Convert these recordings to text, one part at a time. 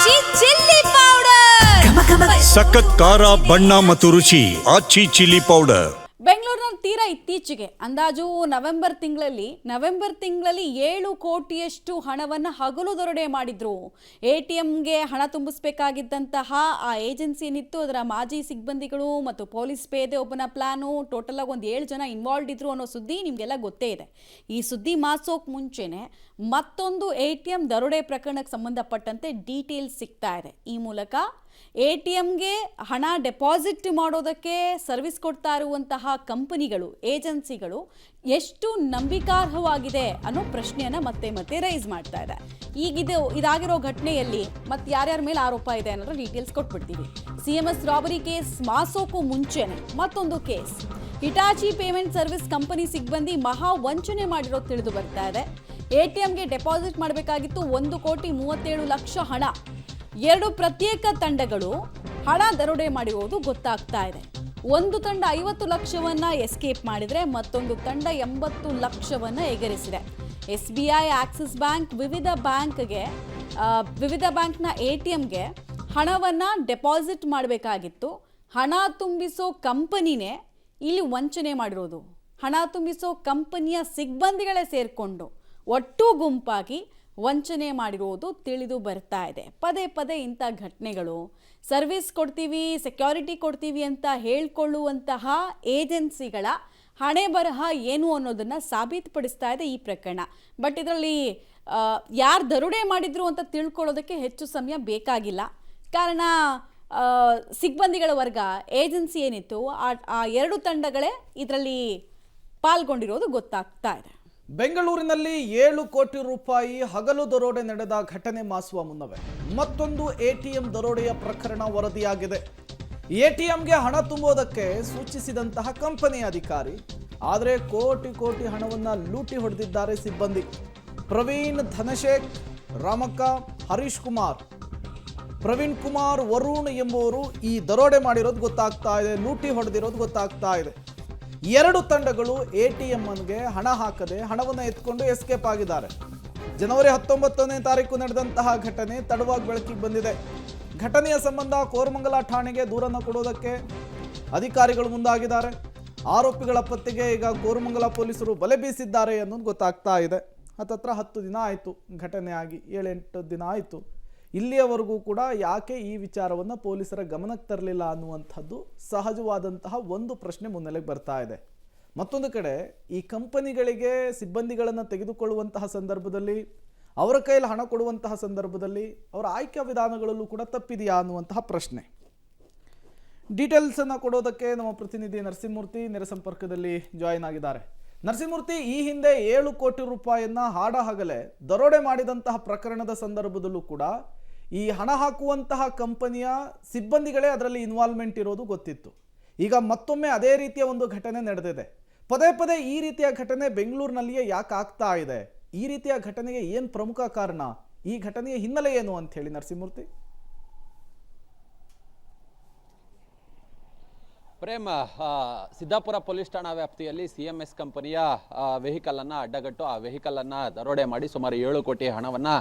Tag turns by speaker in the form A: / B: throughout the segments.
A: ಆಚಿ chilli powder
B: ಸಖತ್ ಖಾರ ಬಣ್ಣ ಮತ್ತು ರುಚಿ ಆಚಿ ಚಿಲ್ಲಿ ಪೌಡರ್.
C: ಬೆಂಗಳೂರಿನ ತೀರಾ ಇತ್ತೀಚೆಗೆ ಅಂದಾಜು ನವೆಂಬರ್ ತಿಂಗಳಲ್ಲಿ 7 ಕೋಟಿಯಷ್ಟು ಹಣವನ್ನು ಹಗಲು ದರೋಡೆ ಮಾಡಿದ್ರು. ATMಗೆ ಹಣ ತುಂಬಿಸಬೇಕಾಗಿದ್ದಂತಹ ಆ ಏಜೆನ್ಸಿ ಏನಿತ್ತು ಅದರ ಮಾಜಿ ಸಿಬ್ಬಂದಿಗಳು ಮತ್ತು ಪೊಲೀಸ್ ಪೇದೆ ಒಬ್ಬನ ಪ್ಲಾನು, ಟೋಟಲ್ ಆಗಿ ಒಂದು 7 ಜನ ಇನ್ವಾಲ್ವ್ ಇದ್ರು ಅನ್ನೋ ಸುದ್ದಿ ನಿಮಗೆಲ್ಲ ಗೊತ್ತೇ ಇದೆ. ಈ ಸುದ್ದಿ ಮಾಸೋಕ್ ಮುಂಚೆನೆ ಮತ್ತೊಂದು ATM ದರೋಡೆ ಪ್ರಕರಣಕ್ಕೆ ಸಂಬಂಧಪಟ್ಟಂತೆ ಡೀಟೇಲ್ಸ್ ಸಿಗ್ತಾ ಇದೆ. ಈ ಮೂಲಕ ATMಗೆ ಹಣ ಡೆಪಾಸಿಟ್ ಮಾಡೋದಕ್ಕೆ ಸರ್ವಿಸ್ ಕೊಡ್ತಾ ಇರುವಂತಹ ಕಂಪನಿಗಳು, ಏಜೆನ್ಸಿಗಳು ಎಷ್ಟು ನಂಬಿಕಾರ್ಹವಾಗಿದೆ ಅನ್ನೋ ಪ್ರಶ್ನೆಯನ್ನು ಮತ್ತೆ ರೈಸ್ ಮಾಡ್ತಾ ಇದೆ. ಈಗ ಇದಾಗಿರೋ ಘಟನೆಯಲ್ಲಿ ಮತ್ತೆ ಯಾರ್ಯಾರ ಮೇಲೆ ಆರೋಪ ಇದೆ ಅನ್ನೋದ್ರ ಡೀಟೇಲ್ಸ್ ಕೊಟ್ಬಿಡ್ತೀವಿ. CMS ರಾಬರಿ ಕೇಸ್ ಮಾಸೋಕು ಮುಂಚೆನೆ ಮತ್ತೊಂದು case, Hitachi payment service company ಸಿಬ್ಬಂದಿ ಮಹಾ ವಂಚನೆ ಮಾಡಿರೋದು ತಿಳಿದು ಬರ್ತಾ ಇದೆ. ATMಗೆ ಡೆಪಾಸಿಟ್ ಮಾಡಬೇಕಾಗಿತ್ತು 1,37,00,000 ಹಣ. 2 ಪ್ರತ್ಯೇಕ ತಂಡಗಳು ಹಣ ದರೋಡೆ ಮಾಡಿರುವುದು ಗೊತ್ತಾಗ್ತಾ ಇದೆ. ಒಂದು ತಂಡ 50 ಲಕ್ಷವನ್ನ ಎಸ್ಕೇಪ್ ಮಾಡಿದರೆ ಮತ್ತೊಂದು ತಂಡ 80 ಲಕ್ಷವನ್ನ ಎಗರಿಸಿದೆ. SBI, ಆಕ್ಸಿಸ್ ಬ್ಯಾಂಕ್, ವಿವಿಧ ಬ್ಯಾಂಕ್ನ ATMಗೆ ಹಣವನ್ನ ಡೆಪಾಸಿಟ್ ಮಾಡಬೇಕಾಗಿತ್ತು. ಹಣ ತುಂಬಿಸೋ ಕಂಪನಿನೇ ಇಲ್ಲಿ ವಂಚನೆ ಮಾಡಿರೋದು. ಹಣ ತುಂಬಿಸೋ ಕಂಪನಿಯ ಸಿಬ್ಬಂದಿಗಳೇ ಸೇರಿಕೊಂಡು ಒಟ್ಟು ಗುಂಪಾಗಿ ವಂಚನೆ ಮಾಡಿರೋದು ತಿಳಿದು ಬರ್ತಾ ಇದೆ. ಪದೇ ಇಂಥ ಘಟನೆಗಳು, ಸರ್ವಿಸ್ ಕೊಡ್ತೀವಿ, ಸೆಕ್ಯೂರಿಟಿ ಕೊಡ್ತೀವಿ ಅಂತ ಹೇಳ್ಕೊಳ್ಳುವಂತಹ ಏಜೆನ್ಸಿಗಳ ಹಣೆ ಬರಹ ಏನು ಅನ್ನೋದನ್ನು ಸಾಬೀತುಪಡಿಸ್ತಾ ಇದೆ ಈ ಪ್ರಕರಣ. ಬಟ್ ಇದರಲ್ಲಿ ಯಾರು ದರೋಡೆ ಮಾಡಿದ್ರು ಅಂತ ತಿಳ್ಕೊಳ್ಳೋದಕ್ಕೆ ಹೆಚ್ಚು ಸಮಯ ಬೇಕಾಗಿಲ್ಲ. ಕಾರಣ ಸಿಬ್ಬಂದಿಗಳ ವರ್ಗ, ಏಜೆನ್ಸಿ ಏನಿತ್ತು ಆ 2 ತಂಡಗಳೇ ಇದರಲ್ಲಿ ಪಾಲ್ಗೊಂಡಿರೋದು ಗೊತ್ತಾಗ್ತಾ ಇದೆ.
D: ಬೆಂಗಳೂರಿನಲ್ಲಿ 7 ಕೋಟಿ ರೂಪಾಯಿ ಹಗಲು ದರೋಡೆ ನಡೆದ ಘಟನೆ ಮಾಸುವ ಮುನ್ನವೇ ಮತ್ತೊಂದು ATM ದರೋಡೆಯ ಪ್ರಕರಣ ವರದಿಯಾಗಿದೆ. ATMಗೆ ಹಣ ತುಂಬುವುದಕ್ಕೆ ಸೂಚಿಸಿದಂತಹ ಕಂಪನಿ ಅಧಿಕಾರಿ, ಆದರೆ ಕೋಟಿ ಹಣವನ್ನು ಲೂಟಿ ಹೊಡೆದಿದ್ದಾರೆ ಸಿಬ್ಬಂದಿ. ಪ್ರವೀಣ್, ಧನಶೇಖ್, ರಾಮಕ್ಕ, ಹರೀಶ್ ಕುಮಾರ್, ಪ್ರವೀಣ್ ಕುಮಾರ್, ವರುಣ್ ಎಂಬುವರು ಈ ದರೋಡೆ ಮಾಡಿರೋದು ಗೊತ್ತಾಗ್ತಾ ಇದೆ, ಲೂಟಿ ಹೊಡೆದಿರೋದು ಗೊತ್ತಾಗ್ತಾ ಇದೆ. 2 ತಂಡಗಳು ATMಗೆ ಹಣ ಹಾಕದೆ ಹಣವನ್ನು ಎತ್ಕೊಂಡು ಎಸ್ಕೇಪ್ ಆಗಿದ್ದಾರೆ. ಜನವರಿ 19ನೇ ತಾರೀಕು ನಡೆದಂತಹ ಘಟನೆ ತಡವಾಗಿ ಬೆಳಕಿಗೆ ಬಂದಿದೆ. ಘಟನೆಯ ಸಂಬಂಧ ಕೋರಮಂಗಲ ಠಾಣೆಗೆ ದೂರನ್ನು ಕೊಡೋದಕ್ಕೆ ಅಧಿಕಾರಿಗಳು ಮುಂದಾಗಿದ್ದಾರೆ. ಆರೋಪಿಗಳ ಪತ್ತೆಗೆ ಈಗ ಕೋರಮಂಗಲ ಪೊಲೀಸರು ಬಲೆ ಬೀಸಿದ್ದಾರೆ ಅನ್ನೋದು ಗೊತ್ತಾಗ್ತಾ ಇದೆ. ಹತ್ತತ್ರ 10 ದಿನ ಆಯಿತು ಘಟನೆ ಆಗಿ, 7-8 ದಿನ ಆಯಿತು. ಇಲ್ಲಿಯವರೆಗೂ ಕೂಡ ಯಾಕೆ ಈ ವಿಚಾರವನ್ನು ಪೊಲೀಸರ ಗಮನಕ್ಕೆ ತರಲಿಲ್ಲ ಅನ್ನುವಂಥದ್ದು ಸಹಜವಾದಂತಹ ಒಂದು ಪ್ರಶ್ನೆ ಮುನ್ನೆಲೆಗೆ ಬರ್ತಾ ಇದೆ. ಮತ್ತೊಂದು ಕಡೆ ಈ ಕಂಪನಿಗಳಿಗೆ ಸಿಬ್ಬಂದಿಗಳನ್ನು ತೆಗೆದುಕೊಳ್ಳುವಂತಹ ಸಂದರ್ಭದಲ್ಲಿ, ಅವರ ಕೈಯಲ್ಲಿ ಹಣ ಕೊಡುವಂತಹ ಸಂದರ್ಭದಲ್ಲಿ ಅವರ ಆಯ್ಕೆ ವಿಧಾನಗಳಲ್ಲೂ ಕೂಡ ತಪ್ಪಿದೆಯಾ ಅನ್ನುವಂತಹ ಪ್ರಶ್ನೆ. ಡೀಟೇಲ್ಸನ್ನು ಕೊಡೋದಕ್ಕೆ ನಮ್ಮ ಪ್ರತಿನಿಧಿ ನರಸಿಂಹಮೂರ್ತಿ ನೇರ ಸಂಪರ್ಕದಲ್ಲಿ ಜಾಯಿನ್ ಆಗಿದ್ದಾರೆ. ನರಸಿಂಹಮೂರ್ತಿ, ಈ ಹಿಂದೆ 7 ಕೋಟಿ ರೂಪಾಯಿಯನ್ನ ಹಾಡಹಗಲೇ ದರೋಡೆ ಮಾಡಿದಂತಹ ಪ್ರಕರಣದ ಸಂದರ್ಭದಲ್ಲೂ ಕೂಡ ಈ ಹಣ ಹಾಕುವಂತಹ ಕಂಪನಿಯ ಸಿಬ್ಬಂದಿಗಳೇ ಅದರಲ್ಲಿ ಇನ್ವಾಲ್ವ್ಮೆಂಟ್ ಇರೋದು ಗೊತ್ತಿತ್ತು. ಈಗ ಮತ್ತೊಮ್ಮೆ ಅದೇ ರೀತಿಯ ಒಂದು ಘಟನೆ ನಡೆದಿದೆ. ಪದೇ ಈ ರೀತಿಯ ಘಟನೆ ಬೆಂಗಳೂರಿನಲ್ಲಿಯೇ ಯಾಕೆ ಆಗ್ತಾ ಇದೆ? ಈ ರೀತಿಯ ಘಟನೆಗೆ ಏನು ಪ್ರಮುಖ ಕಾರಣ? ಈ ಘಟನೆಯ ಹಿನ್ನೆಲೆ ಏನು ಅಂತ ಹೇಳಿ ನರಸಿಂಹಮೂರ್ತಿ.
E: ಪ್ರೇಮ್, ಸಿದ್ದಾಪುರ ಪೊಲೀಸ್ ಠಾಣಾ ವ್ಯಾಪ್ತಿಯಲ್ಲಿ CMS ಕಂಪನಿಯ ವೆಹಿಕಲನ್ನು ಅಡ್ಡಗಟ್ಟು ಆ ವೆಹಿಕಲನ್ನು ದರೋಡೆ ಮಾಡಿ ಸುಮಾರು 7 ಕೋಟಿ ಹಣವನ್ನು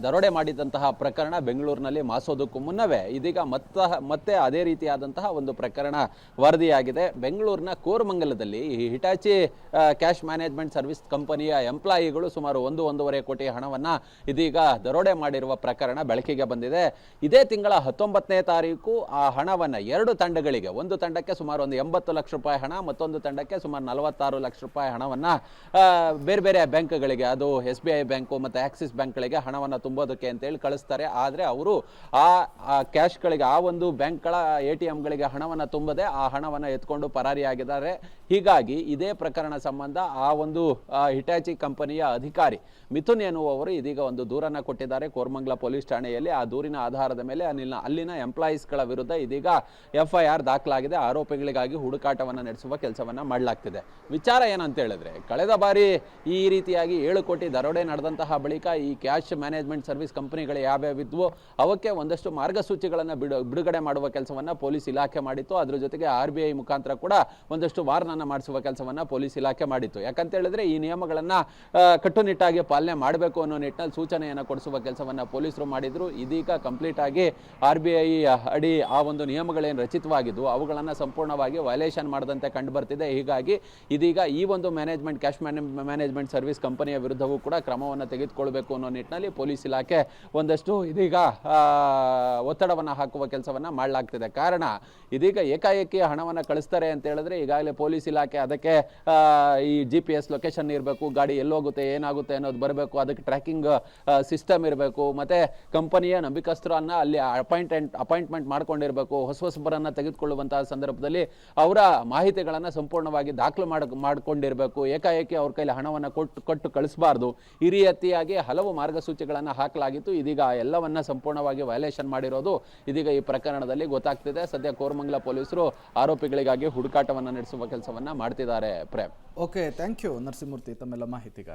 E: ದರೋಡೆ ಮಾಡಿದಂತಹ ಪ್ರಕರಣ ಬೆಂಗಳೂರಿನಲ್ಲಿ ಮಾಸೋದಕ್ಕೂ ಮುನ್ನವೇ ಇದೀಗ ಮತ್ತೆ ಅದೇ ರೀತಿಯಾದಂತಹ ಒಂದು ಪ್ರಕರಣ ವರದಿಯಾಗಿದೆ. ಬೆಂಗಳೂರಿನ ಕೋರಮಂಗಲದಲ್ಲಿ ಹಿಟಾಚಿ ಕ್ಯಾಶ್ ಮ್ಯಾನೇಜ್ಮೆಂಟ್ ಸರ್ವಿಸ್ ಕಂಪನಿಯ ಎಂಪ್ಲಾಯಿಗಳು ಸುಮಾರು 1.5 ಕೋಟಿ ಹಣವನ್ನು ಇದೀಗ ದರೋಡೆ ಮಾಡಿರುವ ಪ್ರಕರಣ ಬೆಳಕಿಗೆ ಬಂದಿದೆ. ಇದೇ ತಿಂಗಳ 19ನೇ ತಾರೀಕು ಆ ಹಣವನ್ನು 2 ತಂಡಗಳಿಗೆ, ಒಂದು ತಂಡಕ್ಕೆ ಸುಮಾರು ಒಂದು 80 ಲಕ್ಷ ರೂಪಾಯಿ ಹಣ, ಮತ್ತೊಂದು ತಂಡಕ್ಕೆ ಸುಮಾರು 46 ಲಕ್ಷ ರೂಪಾಯಿ ಹಣವನ್ನು ಬೇರೆ ಬ್ಯಾಂಕ್ಗಳಿಗೆ, ಅದು SBI ಬ್ಯಾಂಕು ಮತ್ತು ಆಕ್ಸಿಸ್ ಬ್ಯಾಂಕ್ಗಳಿಗೆ ಹಣವನ್ನು ತುಂಬೋದಕ್ಕೆ ಅಂತೇಳಿ ಕಳಿಸ್ತಾರೆ. ಆದರೆ ಅವರು ಆ ಕ್ಯಾಶ್ಗಳಿಗೆ, ಆ ಒಂದು ಬ್ಯಾಂಕ್ಗಳ ATMಗಳಿಗೆ ಹಣವನ್ನು ತುಂಬದೆ ಆ ಹಣವನ್ನು ಎತ್ಕೊಂಡು ಪರಾರಿಯಾಗಿದ್ದಾರೆ. ಹೀಗಾಗಿ ಇದೇ ಪ್ರಕರಣ ಸಂಬಂಧ ಆ ಒಂದು ಹಿಟಾಚಿ ಕಂಪನಿಯ ಅಧಿಕಾರಿ ಮಿಥುನ್ ಎನ್ನುವವರು ಇದೀಗ ಒಂದು ದೂರನ್ನು ಕೊಟ್ಟಿದ್ದಾರೆ ಕೋರಮಂಗಲ ಪೊಲೀಸ್ ಠಾಣೆಯಲ್ಲಿ. ಆ ದೂರಿನ ಆಧಾರದ ಮೇಲೆ ಅಲ್ಲಿನ ಎಂಪ್ಲಾಯೀಸ್ಗಳ ವಿರುದ್ಧ ಇದೀಗ FIR ದಾಖಲಾಗಿದೆ. ಆರೋಪಿಗಳಿಗಾಗಿ ಹುಡುಕಾಟವನ್ನು ನಡೆಸುವ ಕೆಲಸವನ್ನು ಮಾಡಲಾಗ್ತಿದೆ. ವಿಚಾರ ಏನಂತ ಹೇಳಿದ್ರೆ, ಕಳೆದ ಬಾರಿ ಈ ರೀತಿಯಾಗಿ 7 ಕೋಟಿ ದರೋಡೆ ನಡೆದಂತಹ ಬಳಿಕ ಈ ಕ್ಯಾಶ್ ಮ್ಯಾನೇಜ್ಮೆಂಟ್ ಸರ್ವಿಸ್ ಕಂಪನಿಗಳು ಯಾವ್ಯಾವಿದ್ವೋ ಅವಕ್ಕೆ ಒಂದಷ್ಟು ಮಾರ್ಗಸೂಚಿಗಳನ್ನು ಬಿಡುಗಡೆ ಮಾಡುವ ಕೆಲಸವನ್ನು ಪೊಲೀಸ್ ಇಲಾಖೆ ಮಾಡಿತ್ತು. ಅದ್ರ ಜೊತೆಗೆ RBI ಮುಖಾಂತರ ಕೂಡ ಒಂದಷ್ಟು ವಾರ್ನನ್ನು ಮಾಡಿಸುವ ಕೆಲಸವನ್ನು ಪೊಲೀಸ್ ಇಲಾಖೆ ಮಾಡಿತ್ತು. ಯಾಕಂತ ಹೇಳಿದ್ರೆ ಈ ನಿಯಮಗಳನ್ನು ಕಟ್ಟುನಿಟ್ಟಾಗಿ ಪಾಲನೆ ಮಾಡಬೇಕು ಅನ್ನೋ ನಿಟ್ಟಿನಲ್ಲಿ ಸೂಚನೆಯನ್ನು ಕೊಡಿಸುವ ಕೆಲಸವನ್ನು ಪೊಲೀಸರು ಮಾಡಿದ್ರು. ಇದೀಗ ಕಂಪ್ಲೀಟ್ ಆಗಿ RBI ಅಡಿ ಆ ಒಂದು ನಿಯಮಗಳೇನು ರಚಿತವಾಗಿದ್ದು ಅವುಗಳನ್ನು ಸಂಪೂರ್ಣವಾಗಿ ವೈಲೇಷನ್ ಮಾಡದಂತೆ ಕಂಡು ಬರ್ತಿದೆ. ಹೀಗಾಗಿ ಇದೀಗ ಈ ಒಂದು ಕ್ಯಾಶ್ ಮ್ಯಾನೇಜ್ಮೆಂಟ್ ಸರ್ವಿಸ್ ಕಂಪನಿಯ ವಿರುದ್ಧವೂ ಕೂಡ ಕ್ರಮವನ್ನು ತೆಗೆದುಕೊಳ್ಬೇಕು ಅನ್ನೋ ನಿಟ್ಟಿನಲ್ಲಿ ಪೊಲೀಸ್ ಇಲಾಖೆ ಒಂದಷ್ಟು ಇದೀಗ ಒತ್ತಡವನ್ನು ಹಾಕುವ ಕೆಲಸವನ್ನು ಮಾಡಲಾಗ್ತಿದೆ. ಕಾರಣ ಇದೀಗ ಏಕಾಏಕಿ ಹಣವನ್ನು ಕಳಿಸ್ತಾರೆ ಅಂತ ಹೇಳಿದ್ರೆ ಈಗಾಗಲೇ ಪೊಲೀಸ್ ಇಲಾಖೆ ಅದಕ್ಕೆ ಈ GPS ಲೊಕೇಶನ್ ಇರಬೇಕು, ಗಾಡಿ ಎಲ್ಲೋಗುತ್ತೆ ಏನಾಗುತ್ತೆ ಅನ್ನೋದು ಬರಬೇಕು, ಅದಕ್ಕೆ ಟ್ರ್ಯಾಕಿಂಗ್ ಸಿಸ್ಟಮ್ ಇರಬೇಕು, ಮತ್ತೆ ಕಂಪನಿಯ ನಂಬಿಕಸ್ಥರನ್ನ ಅಲ್ಲಿ ಅಪಾಯಿಂಟ್ಮೆಂಟ್ ಮಾಡ್ಕೊಂಡಿರಬೇಕು. ಹೊಸಬರನ್ನ ತೆಗೆದುಕೊಳ್ಳುವಂತಹ ಸಂದರ್ಭದಲ್ಲಿ ಅವರ ಮಾಹಿತಿಗಳನ್ನು ಸಂಪೂರ್ಣವಾಗಿ ದಾಖಲು ಮಾಡ್ಕೊಂಡಿರಬೇಕು. ಏಕಾಏಕಿ ಅವ್ರ ಕೈಲಿ ಹಣವನ್ನು ಕೊಟ್ಟು ಕಳಿಸಬಾರ್ದು. ಈ ರೀತಿಯಾಗಿ ಹಲವು ಮಾರ್ಗಸೂಚಿಗಳನ್ನು ಹಾಕಲಾಗಿತ್ತು. ಇದೀಗ ಎಲ್ಲವನ್ನ ಸಂಪೂರ್ಣವಾಗಿ ವೈಲೇಷನ್ ಮಾಡಿರೋದು ಇದೀಗ ಈ ಪ್ರಕರಣದಲ್ಲಿ ಗೊತ್ತಾಗ್ತಿದೆ. ಸದ್ಯ ಕೋರಮಂಗಲ ಪೊಲೀಸರು ಆರೋಪಿಗಳಿಗಾಗಿ ಹುಡುಕಾಟವನ್ನು ನಡೆಸುವ ಕೆಲಸವನ್ನ ಮಾಡ್ತಿದ್ದಾರೆ. Prem.
D: Okay, thank you Narasimhamurthy ತಮ್ಮೆಲ್ಲ ಮಾಹಿತಿಗಾಗಿ.